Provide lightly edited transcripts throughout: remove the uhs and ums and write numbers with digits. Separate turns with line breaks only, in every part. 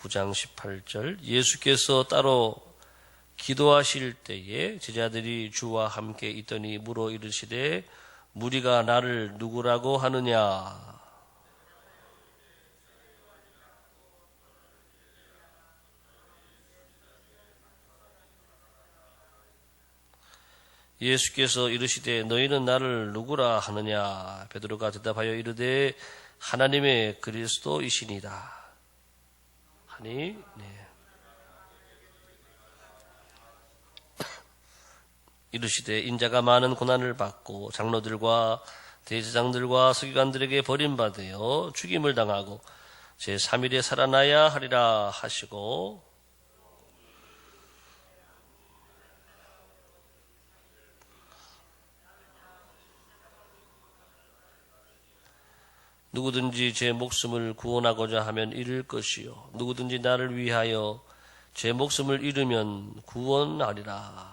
9장 18절 예수께서 따로 기도하실 때에 제자들이 주와 함께 있더니 물어 이르시되 무리가 나를 누구라고 하느냐. 예수께서 이르시되 너희는 나를 누구라 하느냐. 베드로가 대답하여 이르되 하나님의 그리스도이시니이다 하니 이르시되 인자가 많은 고난을 받고 장로들과 대제장들과 서기관들에게 버림받아 죽임을 당하고 제3일에 살아나야 하리라 하시고 누구든지 제 목숨을 구원하고자 하면 잃을 것이요 누구든지 나를 위하여 제 목숨을 잃으면 구원하리라.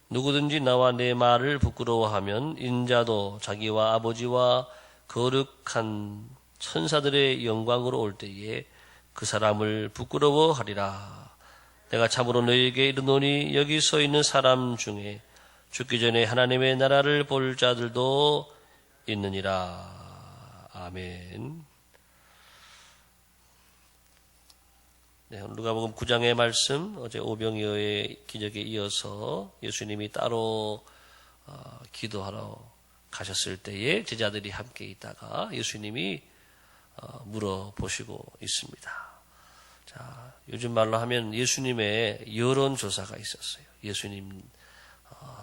누구든지 나와 내 말을 부끄러워하면 인자도 자기와 아버지와 거룩한 천사들의 영광으로 올 때에 그 사람을 부끄러워하리라. 내가 참으로 너희에게 이르노니 여기 서 있는 사람 중에 죽기 전에 하나님의 나라를 볼 자들도 있느니라. 아멘. 네, 누가복음 9장의 말씀, 어제 오병이어의 기적에 이어서 예수님이 따로 기도하러 가셨을 때에 제자들이 함께 있다가 예수님이 물어보시고 있습니다. 자, 요즘 말로 하면 예수님의 여론조사가 있었어요. 예수님,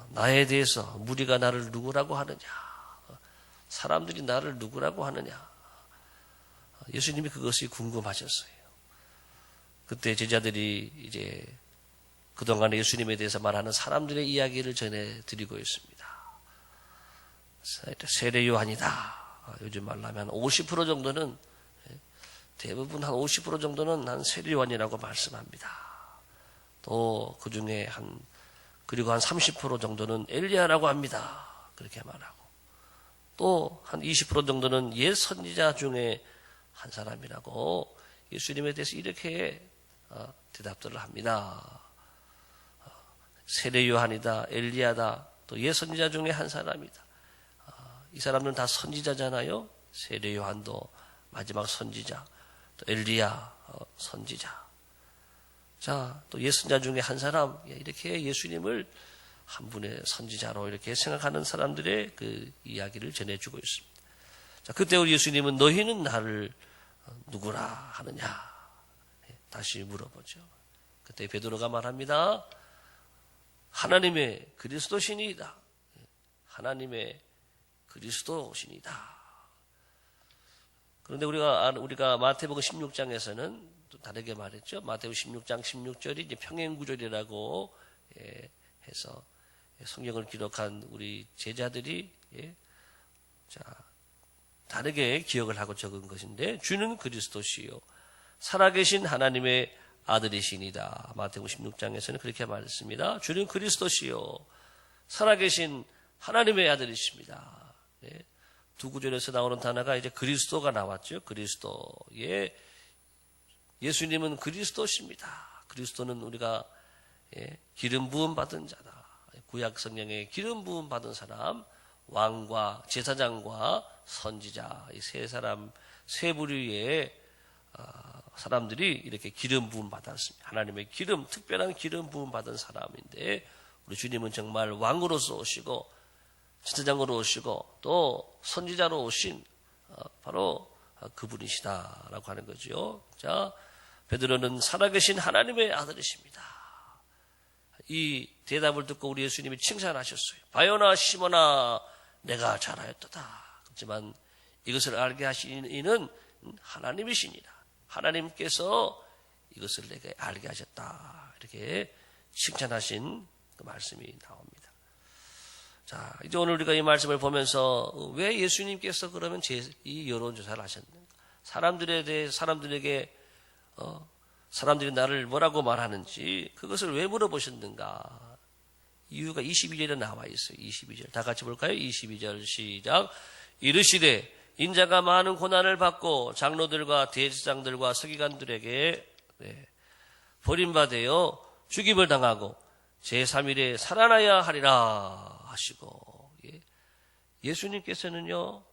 나에 대해서 무리가 나를 누구라고 하느냐? 사람들이 나를 누구라고 하느냐? 예수님이 그것이 궁금하셨어요. 그때 제자들이 이제 그동안 예수님에 대해서 말하는 사람들의 이야기를 전해드리고 있습니다. 세례 요한이다. 요즘 말로 하면 50% 정도는 대부분 한 50% 정도는 한 세례 요한이라고 말씀합니다. 또 그 중에 그리고 한 30% 정도는 엘리야라고 합니다. 그렇게 말하고 또 한 20% 정도는 옛 선지자 중에 한 사람이라고 예수님에 대해서 이렇게 대답들을 합니다. 세례 요한이다, 엘리야다, 또 옛 선지자 중에 한 사람이다. 이 사람들은 다 선지자잖아요. 세례 요한도 마지막 선지자, 또 엘리야 선지자. 자, 또 옛 선지자 중에 한 사람, 이렇게 예수님을 한 분의 선지자로 이렇게 생각하는 사람들의 그 이야기를 전해주고 있습니다. 자, 그때 우리 예수님은 너희는 나를 누구라 하느냐? 다시 물어보죠. 그때 베드로가 말합니다. 하나님의 그리스도시니이다. 하나님의 그리스도시니이다. 그런데 우리가 마태복음 16장에서는 또 다르게 말했죠. 마태복음 16장 16절이 이제 평행구절이라고 해서 성경을 기록한 우리 제자들이 다르게 기억을 하고 적은 것인데 주는 그리스도시요 살아계신 하나님의 아들이시니다. 마태복음 16장에서는 그렇게 말했습니다. 주는 그리스도시요 살아계신 하나님의 아들이십니다. 두 구절에서 나오는 단어가 이제 그리스도가 나왔죠. 그리스도의 예수님은 그리스도십니다. 그리스도는 우리가 기름 부음 받은 자다. 구약 성경에 기름 부음 받은 사람, 왕과 제사장과 선지자 이 세 사람 세 부류의 사람들이 이렇게 기름 부음 받았습니다. 하나님의 기름, 특별한 기름 부음 받은 사람인데 우리 주님은 정말 왕으로서 오시고 제사장으로 오시고 또 선지자로 오신 바로 그분이시다라고 하는 거죠. 자, 베드로는 살아계신 하나님의 아들이십니다. 이 대답을 듣고 우리 예수님이 칭찬하셨어요. 바요나 시몬아 내가 잘하였도다. 하지만 이것을 알게 하신 이는 하나님이시니라. 하나님께서 이것을 내게 알게 하셨다. 이렇게 칭찬하신 그 말씀이 나옵니다. 자, 이제 오늘 우리가 이 말씀을 보면서 왜 예수님께서 그러면 이 여론조사를 하셨는가? 사람들에게 사람들이 나를 뭐라고 말하는지 그것을 왜 물어보셨는가? 이유가 22절에 나와 있어요. 22절. 다 같이 볼까요? 22절 시작. 이르시되 인자가 많은 고난을 받고 장로들과 대제사장들과 서기관들에게 버림받아 죽임을 당하고 제3일에 살아나야 하리라 하시고, 예수님께서는요,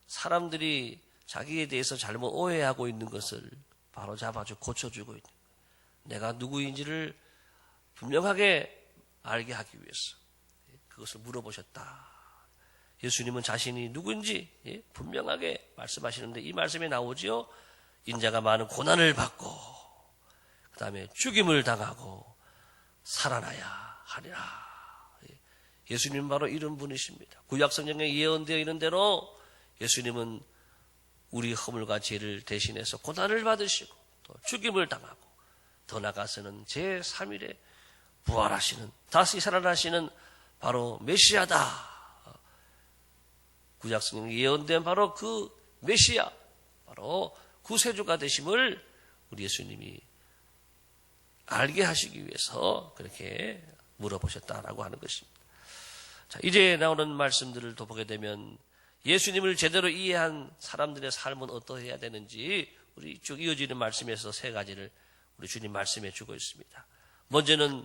사람들이 자기에 대해서 잘못 오해하고 있는 것을 바로 잡아주고 고쳐주고 있는 거예요. 내가 누구인지를 분명하게 알게 하기 위해서 그것을 물어보셨다. 예수님은 자신이 누구인지 분명하게 말씀하시는데, 이 말씀에 나오지요. 인자가 많은 고난을 받고 그 다음에 죽임을 당하고 살아나야 하리라. 예수님은 바로 이런 분이십니다. 구약성경에 예언되어 있는 대로 예수님은 우리 허물과 죄를 대신해서 고난을 받으시고 또 죽임을 당하고 더 나아가서는 제3일에 부활하시는, 다시 살아나시는 바로 메시아다. 구약성경에 예언된 바로 그 메시아, 바로 구세주가 되심을 우리 예수님이 알게 하시기 위해서 그렇게 물어보셨다라고 하는 것입니다. 자, 이제 나오는 말씀들을 더 보게 되면 예수님을 제대로 이해한 사람들의 삶은 어떠해야 되는지 우리 쭉 이어지는 말씀에서 세 가지를 우리 주님 말씀해 주고 있습니다. 먼저는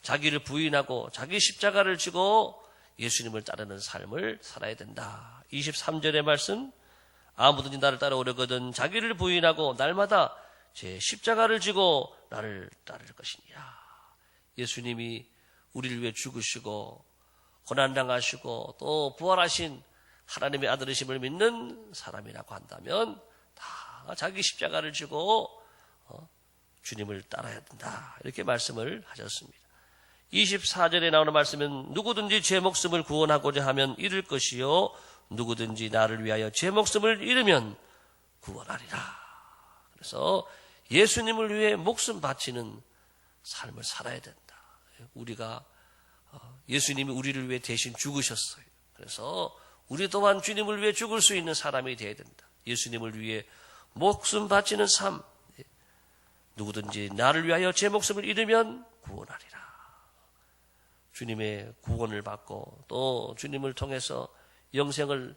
자기를 부인하고 자기 십자가를 지고 예수님을 따르는 삶을 살아야 된다. 23절의 말씀, 아무든지 나를 따라오려거든 자기를 부인하고 날마다 제 십자가를 지고 나를 따를 것이니라. 예수님이 우리를 위해 죽으시고 고난당하시고 또 부활하신 하나님의 아들이심을 믿는 사람이라고 한다면 다 자기 십자가를 지고 주님을 따라야 된다. 이렇게 말씀을 하셨습니다. 24절에 나오는 말씀은 누구든지 제 목숨을 구원하고자 하면 잃을 것이요 누구든지 나를 위하여 제 목숨을 잃으면 구원하리라. 그래서 예수님을 위해 목숨 바치는 삶을 살아야 된다. 우리가 예수님이 우리를 위해 대신 죽으셨어요. 그래서 우리 또한 주님을 위해 죽을 수 있는 사람이 되어야 된다. 예수님을 위해 목숨 바치는 삶. 누구든지 나를 위하여 제 목숨을 잃으면 구원하리라. 주님의 구원을 받고 또 주님을 통해서 영생을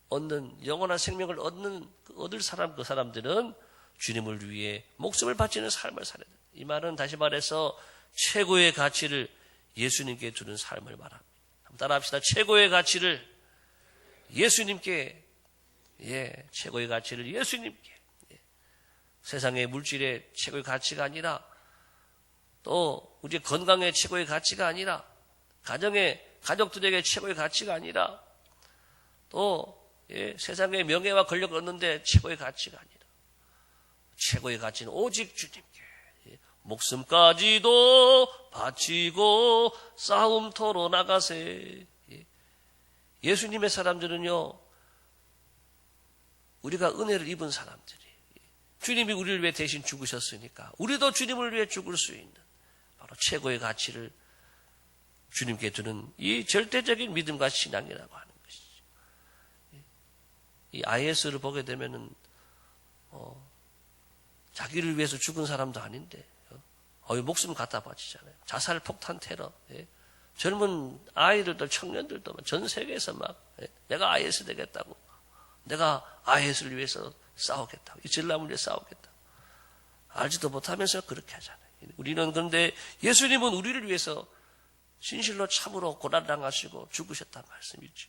얻는, 영원한 생명을 얻을 사람, 그 사람들은 주님을 위해 목숨을 바치는 삶을 살아야 된다. 이 말은 다시 말해서 최고의 가치를 예수님께 두는 삶을 말합니다. 한번 따라합시다. 최고의 가치를 예수님께, 최고의 가치를 예수님께. 세상의 물질의 최고의 가치가 아니라, 또 우리의 건강의 최고의 가치가 아니라, 가족들에게 최고의 가치가 아니라, 또 세상의 명예와 권력을 얻는데 최고의 가치가 아니라, 최고의 가치는 오직 주님께 목숨까지도 바치고 싸움터로 나가세. 예수님의 사람들은요, 우리가 은혜를 입은 사람들이, 주님이 우리를 위해 대신 죽으셨으니까 우리도 주님을 위해 죽을 수 있는 바로 최고의 가치를 주님께 두는 이 절대적인 믿음과 신앙이라고 하는 것이죠. 이 IS를 보게 되면은 자기를 위해서 죽은 사람도 아닌데 목숨 갖다 바치잖아요. 자살, 폭탄, 테러. 젊은 아이들도 청년들도 전 세계에서 막 내가 IS 되겠다고, 내가 IS를 위해서 싸우겠다고, 이슬람을 위해 싸우겠다고 알지도 못하면서 그렇게 하잖아요. 우리는 그런데 예수님은 우리를 위해서 진실로 참으로 고난당하시고 죽으셨단 말씀이죠.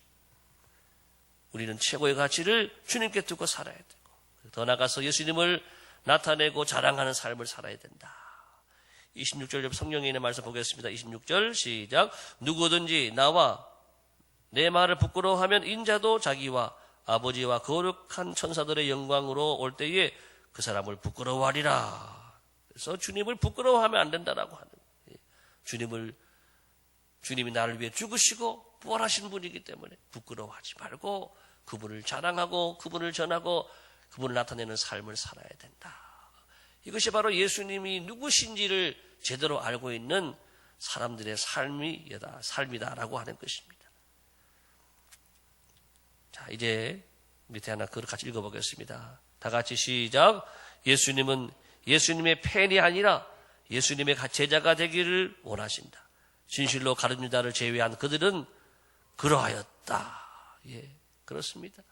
우리는 최고의 가치를 주님께 두고 살아야 되고 더 나아가서 예수님을 나타내고 자랑하는 삶을 살아야 된다. 26절 성경에 있는 말씀 보겠습니다. 26절 시작. 누구든지 나와 내 말을 부끄러워하면 인자도 자기와 아버지와 거룩한 천사들의 영광으로 올 때에 그 사람을 부끄러워하리라. 그래서 주님을 부끄러워하면 안 된다라고 하는 거예요. 주님이 나를 위해 죽으시고 부활하신 분이기 때문에 부끄러워하지 말고 그분을 자랑하고 그분을 전하고 그분을 나타내는 삶을 살아야 된다. 이것이 바로 예수님이 누구신지를 제대로 알고 있는 사람들의 삶이다라고 하는 것입니다. 자, 이제 밑에 하나 그걸 같이 읽어보겠습니다. 다 같이 시작. 예수님은 예수님의 팬이 아니라 예수님의 제자가 되기를 원하신다. 진실로 가룟유다를 제외한 그들은 그러하였다. 예, 그렇습니다.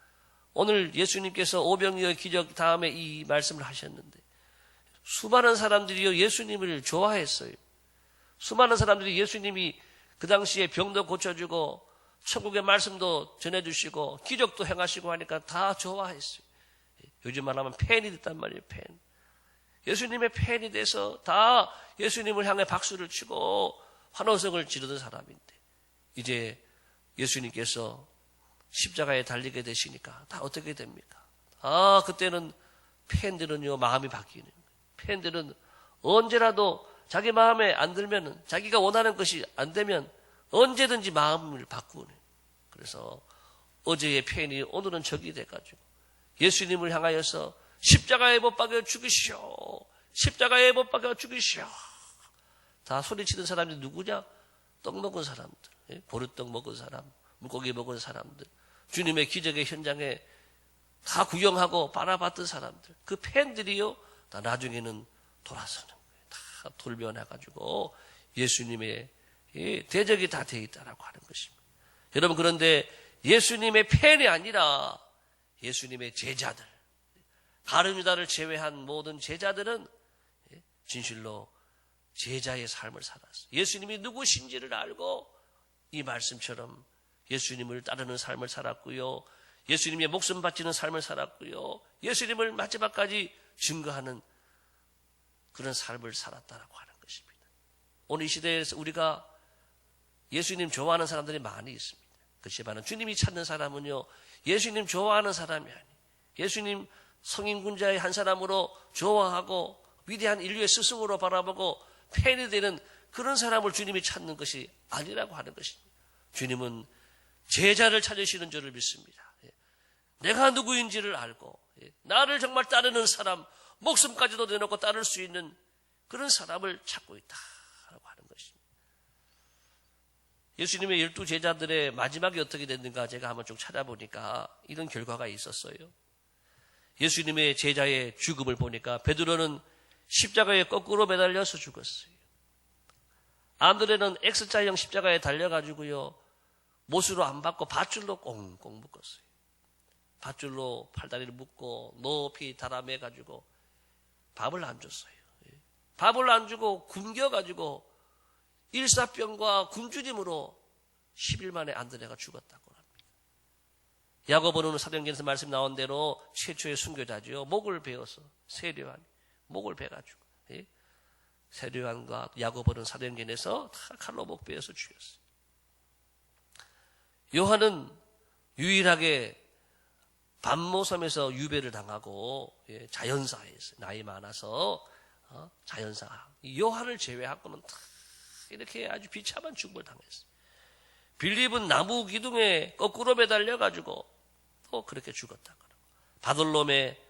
오늘 예수님께서 오병이어의 기적 다음에 이 말씀을 하셨는데 수많은 사람들이요 예수님을 좋아했어요. 수많은 사람들이 예수님이 그 당시에 병도 고쳐주고 천국의 말씀도 전해주시고 기적도 행하시고 하니까 다 좋아했어요. 요즘 말하면 팬이 됐단 말이에요. 팬. 예수님의 팬이 돼서 다 예수님을 향해 박수를 치고 환호성을 지르던 사람인데 이제 예수님께서 십자가에 달리게 되시니까 다 어떻게 됩니까? 그때는 팬들은요 마음이 바뀌는 거예요. 팬들은 언제라도 자기 마음에 안 들면은 자기가 원하는 것이 안 되면 언제든지 마음을 바꾸는. 그래서 어제의 팬이 오늘은 적이 돼가지고 예수님을 향하여서 십자가에 못 박여 죽이시오. 십자가에 못 박여 죽이시오. 다 소리치는 사람들이 누구냐? 떡 먹은 사람들, 보르떡 먹은 사람, 물고기 먹은 사람들, 주님의 기적의 현장에 다 구경하고 바라봤던 사람들, 그 팬들이요 다 나중에는 돌아서는 거예요. 다 돌변해가지고 예수님의 대적이 다 돼 있다라고 하는 것입니다. 여러분, 그런데 예수님의 팬이 아니라 예수님의 제자들, 가룟유다를 제외한 모든 제자들은 진실로 제자의 삶을 살았어요. 예수님이 누구신지를 알고 이 말씀처럼 예수님을 따르는 삶을 살았고요. 예수님의 목숨 바치는 삶을 살았고요. 예수님을 마지막까지 증거하는 그런 삶을 살았다라고 하는 것입니다. 오늘 이 시대에서 우리가 예수님 좋아하는 사람들이 많이 있습니다. 그렇지만 주님이 찾는 사람은요, 예수님 좋아하는 사람이 아니에요. 예수님 성인군자의 한 사람으로 좋아하고 위대한 인류의 스승으로 바라보고 팬이 되는 그런 사람을 주님이 찾는 것이 아니라고 하는 것입니다. 주님은 제자를 찾으시는 줄을 믿습니다. 내가 누구인지를 알고 나를 정말 따르는 사람, 목숨까지도 내놓고 따를 수 있는 그런 사람을 찾고 있다라고 하는 것입니다. 예수님의 12 제자들의 마지막이 어떻게 됐는가 제가 한번 좀 찾아보니까 이런 결과가 있었어요. 예수님의 제자의 죽음을 보니까 베드로는 십자가에 거꾸로 매달려서 죽었어요. 안드레는 X자형 십자가에 달려가지고요, 못으로 안 받고 밧줄로 꽁꽁 묶었어요. 밧줄로 팔다리를 묶고 높이 달아매가지고 밥을 안 줬어요. 밥을 안 주고 굶겨가지고 일사병과 굶주림으로 10일 만에 안드레가 죽었다고 합니다. 야고보는 사도행전에서 말씀 나온 대로 최초의 순교자죠. 목을 베어서 세례요한이 목을 베가지고 세례요한과 야고보는 사도행전에서 다 칼로 목 베어서 죽였어요. 요한은 유일하게 반모섬에서 유배를 당하고 자연사에서 나이 많아서 자연사 요한을 제외하고는 다 이렇게 아주 비참한 죽음을 당했어요. 빌립은 나무 기둥에 거꾸로 매달려가지고 또 그렇게 죽었다고. 바돌롬의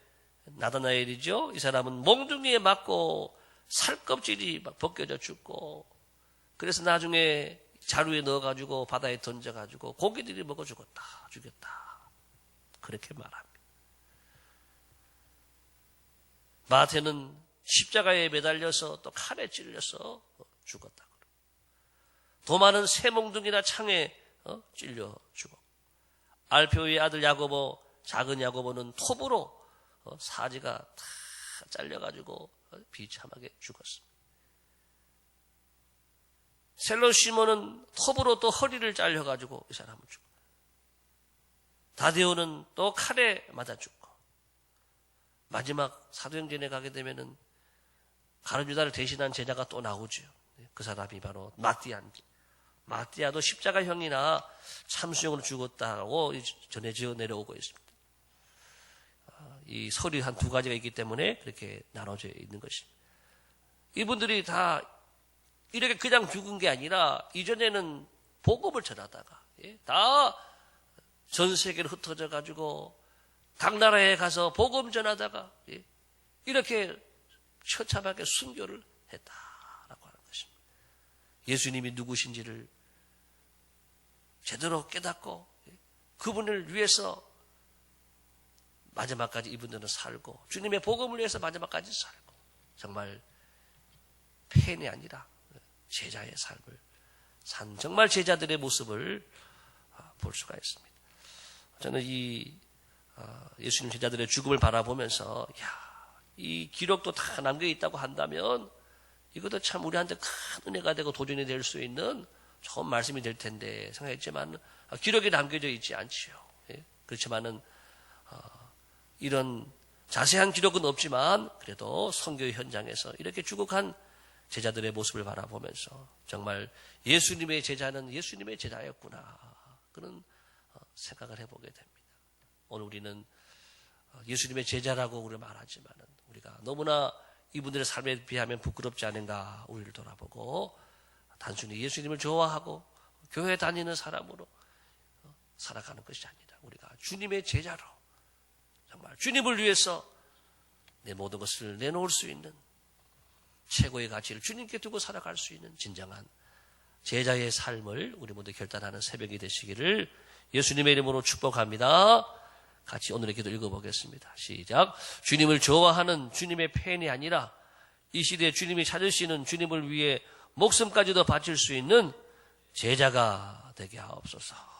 나다나엘이죠. 이 사람은 몽둥이에 맞고 살껍질이 막 벗겨져 죽고, 그래서 나중에 자루에 넣어가지고 바다에 던져가지고 고기들이 먹어 죽었다. 그렇게 말합니다. 마태는 십자가에 매달려서 또 칼에 찔려서 죽었다. 도마는 쇠몽둥이나 창에 찔려 죽었고, 알페오의 아들 야고보, 작은 야고보는 톱으로 사지가 다 잘려가지고 비참하게 죽었습니다. 셀로 시몬은 톱으로 또 허리를 잘려가지고 이 사람은 죽고, 다데오는 또 칼에 맞아 죽고, 마지막 사도행전에 가게 되면은 가룟유다를 대신한 제자가 또 나오죠. 그 사람이 바로 마띠아도 십자가형이나 참수형으로 죽었다고 전해져 내려오고 있습니다. 이 설이 한 두 가지가 있기 때문에 그렇게 나눠져 있는 것입니다. 이분들이 다 이렇게 그냥 죽은 게 아니라 이전에는 복음을 전하다가 다 전 세계로 흩어져 가지고 각 나라에 가서 복음 전하다가 이렇게 처참하게 순교를 했다라고 하는 것입니다. 예수님이 누구신지를 제대로 깨닫고 그분을 위해서 마지막까지 이분들은 살고, 주님의 복음을 위해서 마지막까지 살고, 정말 팬이 아니라 제자의 삶을 산 정말 제자들의 모습을 볼 수가 있습니다. 저는 예수님 제자들의 죽음을 바라보면서 이 기록도 다 남겨 있다고 한다면 이것도 참 우리한테 큰 은혜가 되고 도전이 될 수 있는 좋은 말씀이 될 텐데 생각했지만 기록이 남겨져 있지 않지요. 그렇지만은 이런 자세한 기록은 없지만 그래도 선교 현장에서 이렇게 죽어간 제자들의 모습을 바라보면서 정말 예수님의 제자는 예수님의 제자였구나 그런 생각을 해보게 됩니다. 오늘 우리는 예수님의 제자라고 우리 말하지만은 우리가 너무나 이분들의 삶에 비하면 부끄럽지 않은가 우리를 돌아보고 단순히 예수님을 좋아하고 교회 다니는 사람으로 살아가는 것이 아니라 우리가 주님의 제자로 정말 주님을 위해서 내 모든 것을 내놓을 수 있는 최고의 가치를 주님께 두고 살아갈 수 있는 진정한 제자의 삶을 우리 모두 결단하는 새벽이 되시기를 예수님의 이름으로 축복합니다. 같이 오늘의 기도 읽어보겠습니다. 시작. 주님을 좋아하는 주님의 팬이 아니라 이 시대에 주님이 찾으시는 주님을 위해 목숨까지도 바칠 수 있는 제자가 되게 하옵소서.